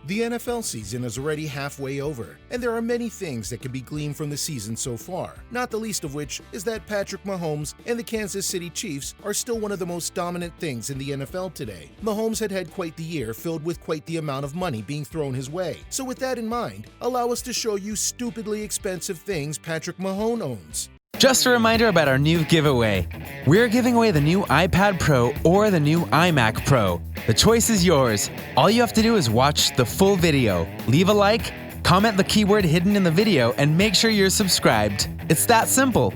The NFL season is already halfway over, and there are many things that can be gleaned from the season so far, not the least of which is that Patrick Mohomes and the Kansas City Chiefs are still one of the most dominant things in the NFL today. Mahomes had quite the year filled with quite the amount of money being thrown his way. So with that in mind, allow us to show you stupidly expensive things Patrick Mohomes owns. Just a reminder about our new giveaway. We're giving away the new iPad Pro or the new iMac Pro. The choice is yours. All you have to do is watch the full video, leave a like, comment the keyword hidden in the video, and make sure you're subscribed. It's that simple.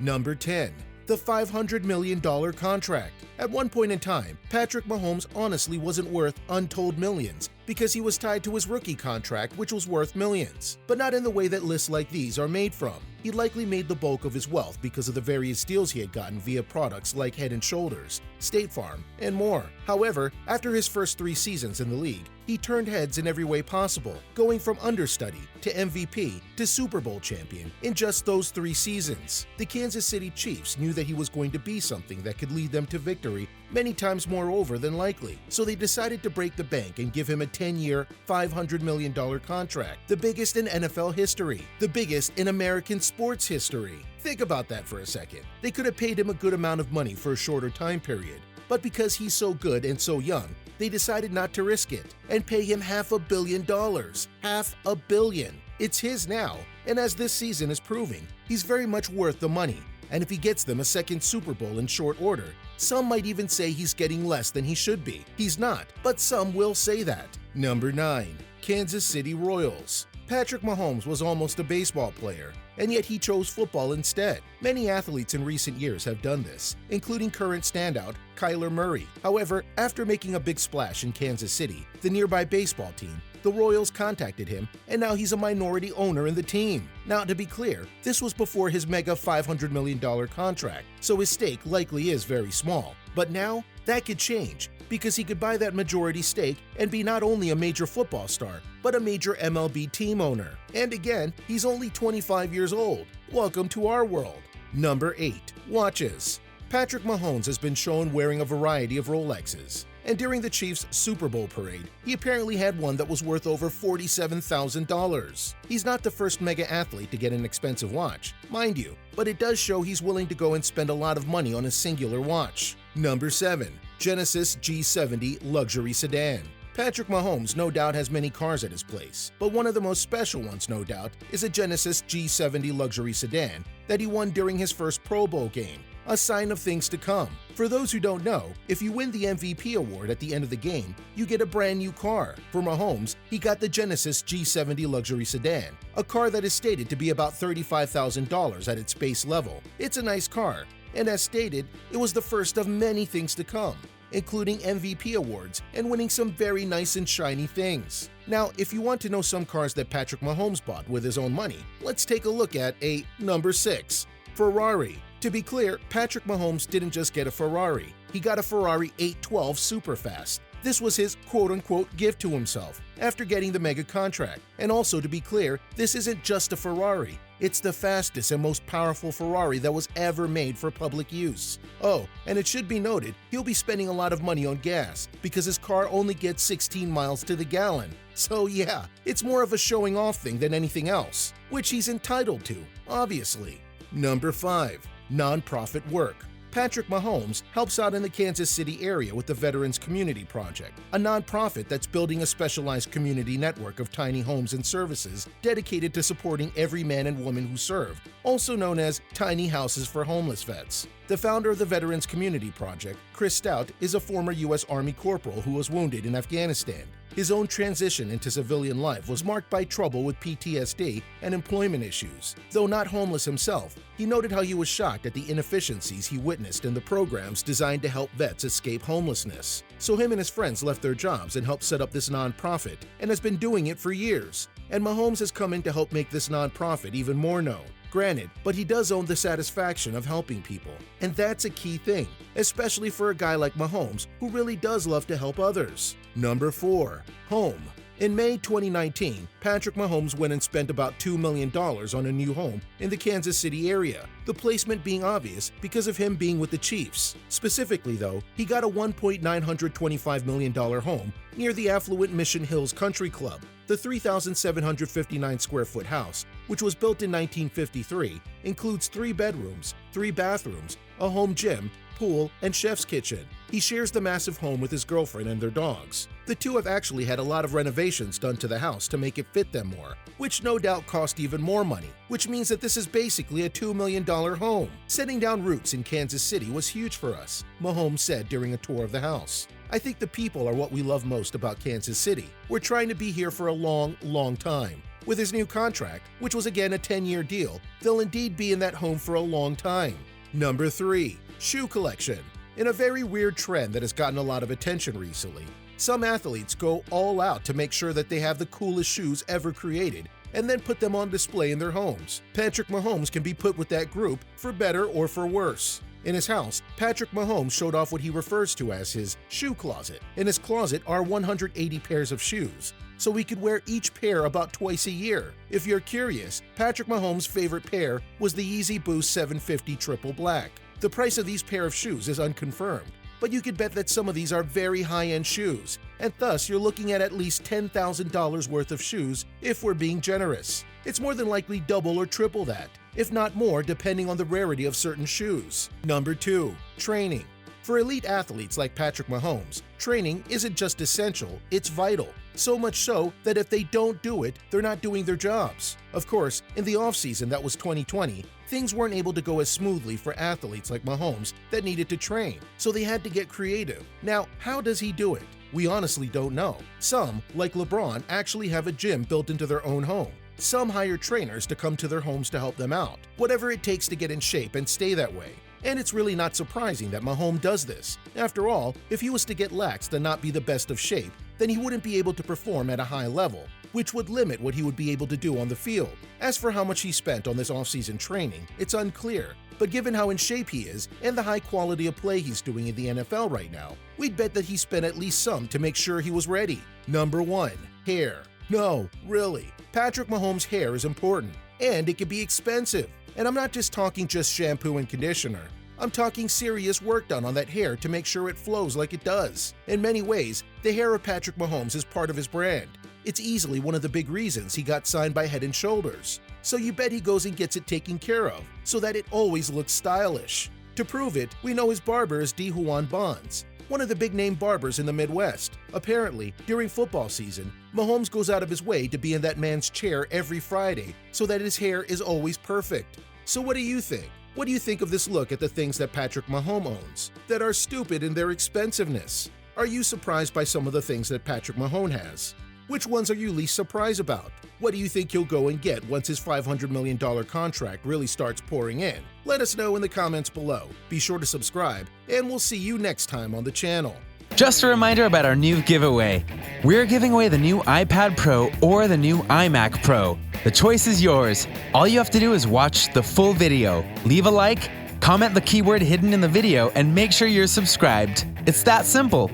Number 10. The $500 million contract. At one point in time, Patrick Mohomes honestly wasn't worth untold millions because he was tied to his rookie contract, which was worth millions. But not in the way that lists like these are made from. He likely made the bulk of his wealth because of the various deals he had gotten via products like Head & Shoulders, State Farm, and more. However, after his first 3 seasons in the league, he turned heads in every way possible, going from understudy to MVP to Super Bowl champion in just those 3 seasons. The Kansas City Chiefs knew that he was going to be something that could lead them to victory many times more over than likely, so they decided to break the bank and give him a 10-year, $500 million contract, the biggest in NFL history, the biggest in American sports history. Think about that for a second. They could have paid him a good amount of money for a shorter time period, but because he's so good and so young, they decided not to risk it and pay him $500 million. $500 million. It's his now, and as this season is proving, he's very much worth the money. And if he gets them a second Super Bowl in short order, some might even say he's getting less than he should be. He's not, but some will say that. Number 9. Kansas City Royals. Patrick Mohomes was almost a baseball player, and yet he chose football instead. Many athletes in recent years have done this, including current standout Kyler Murray. However, after making a big splash in Kansas City, the nearby baseball team, the Royals contacted him, and now he's a minority owner in the team. Now, to be clear, this was before his mega $500 million contract, so his stake likely is very small. But now, that could change, because he could buy that majority stake and be not only a major football star, but a major MLB team owner. And again, he's only 25 years old. Welcome to our world. Number 8. Watches. Patrick Mohomes has been shown wearing a variety of Rolexes. And during the Chiefs' Super Bowl parade, he apparently had one that was worth over $47,000. He's not the first mega athlete to get an expensive watch, mind you, but it does show he's willing to go and spend a lot of money on a singular watch. Number 7. Genesis G70 Luxury Sedan. Patrick Mohomes no doubt has many cars at his place, but one of the most special ones, no doubt, is a Genesis G70 luxury sedan that he won during his first Pro Bowl game, a sign of things to come. For those who don't know, if you win the MVP award at the end of the game, you get a brand new car. For Mahomes, he got the Genesis G70 luxury sedan, a car that is stated to be about $35,000 at its base level. It's a nice car, and as stated, it was the first of many things to come, including MVP awards and winning some very nice and shiny things. Now, if you want to know some cars that Patrick Mohomes bought with his own money, let's take a look at a number 6, Ferrari. To be clear, Patrick Mohomes didn't just get a Ferrari, he got a Ferrari 812 Superfast. This was his quote-unquote gift to himself after getting the mega contract. And also, to be clear, this isn't just a Ferrari. It's the fastest and most powerful Ferrari that was ever made for public use. Oh, and it should be noted, he'll be spending a lot of money on gas because his car only gets 16 miles to the gallon. So yeah, it's more of a showing off thing than anything else, which he's entitled to, obviously. Number 5. Nonprofit work. Patrick Mohomes helps out in the Kansas City area with the Veterans Community Project, a nonprofit that's building a specialized community network of tiny homes and services dedicated to supporting every man and woman who served, also known as Tiny Houses for Homeless Vets. The founder of the Veterans Community Project, Chris Stout, is a former U.S. Army corporal who was wounded in Afghanistan. His own transition into civilian life was marked by trouble with PTSD and employment issues. Though not homeless himself, he noted how he was shocked at the inefficiencies he witnessed in the programs designed to help vets escape homelessness. So him and his friends left their jobs and helped set up this nonprofit, and has been doing it for years. And Mahomes has come in to help make this nonprofit even more known. Granted, but he does own the satisfaction of helping people. And that's a key thing, especially for a guy like Mahomes who really does love to help others. Number 4. Home. In May 2019, Patrick Mohomes went and spent about $2 million on a new home in the Kansas City area, the placement being obvious because of him being with the Chiefs. Specifically though, he got a $1.925 million home near the affluent Mission Hills Country Club. The 3,759 square foot house, which was built in 1953, includes 3 bedrooms, 3 bathrooms, a home gym, pool, and chef's kitchen. He shares the massive home with his girlfriend and their dogs. The two have actually had a lot of renovations done to the house to make it fit them more, which no doubt cost even more money, which means that this is basically a $2 million home. Setting down roots in Kansas City was huge for us, Mahomes said during a tour of the house. I think the people are what we love most about Kansas City. We're trying to be here for a long, long time. With his new contract, which was again a 10-year deal, they'll indeed be in that home for a long time. Number 3. Shoe collection. In a very weird trend that has gotten a lot of attention recently, some athletes go all out to make sure that they have the coolest shoes ever created and then put them on display in their homes. Patrick Mohomes can be put with that group for better or for worse. In his house, Patrick Mohomes showed off what he refers to as his shoe closet. In his closet are 180 pairs of shoes, so he could wear each pair about twice a year. If you're curious, Patrick Mahomes' favorite pair was the Yeezy Boost 750 Triple Black. The price of these pair of shoes is unconfirmed, but you could bet that some of these are very high-end shoes, and thus you're looking at least $10,000 worth of shoes if we're being generous. It's more than likely double or triple that, if not more, depending on the rarity of certain shoes. Number 2. Training. For elite athletes like Patrick Mohomes, training isn't just essential, it's vital. So much so that if they don't do it, they're not doing their jobs. Of course, in the offseason that was 2020, things weren't able to go as smoothly for athletes like Mahomes that needed to train, so they had to get creative. Now, how does he do it? We honestly don't know. Some, like LeBron, actually have a gym built into their own home. Some hire trainers to come to their homes to help them out, whatever it takes to get in shape and stay that way. And it's really not surprising that Mahomes does this. After all, if he was to get laxed and not be the best of shape, then he wouldn't be able to perform at a high level, which would limit what he would be able to do on the field. As for how much he spent on this offseason training, it's unclear. But given how in shape he is and the high quality of play he's doing in the NFL right now, we'd bet that he spent at least some to make sure he was ready. Number 1. Hair. No, really. Patrick Mahomes' hair is important, and it can be expensive. And I'm not just talking shampoo and conditioner. I'm talking serious work done on that hair to make sure it flows like it does. In many ways, the hair of Patrick Mahomes is part of his brand. It's easily one of the big reasons he got signed by Head & Shoulders. So you bet he goes and gets it taken care of, so that it always looks stylish. To prove it, we know his barber is D. Juan Bonds, one of the big-name barbers in the Midwest. Apparently, during football season, Mahomes goes out of his way to be in that man's chair every Friday so that his hair is always perfect. So what do you think? What do you think of this look at the things that Patrick Mahomes owns that are stupid in their expensiveness? Are you surprised by some of the things that Patrick Mahomes has? Which ones are you least surprised about? What do you think he'll go and get once his $500 million contract really starts pouring in? Let us know in the comments below. Be sure to subscribe, and we'll see you next time on the channel. Just a reminder about our new giveaway. We're giving away the new iPad Pro or the new iMac Pro. The choice is yours. All you have to do is watch the full video, leave a like, comment the keyword hidden in the video, and make sure you're subscribed. It's that simple.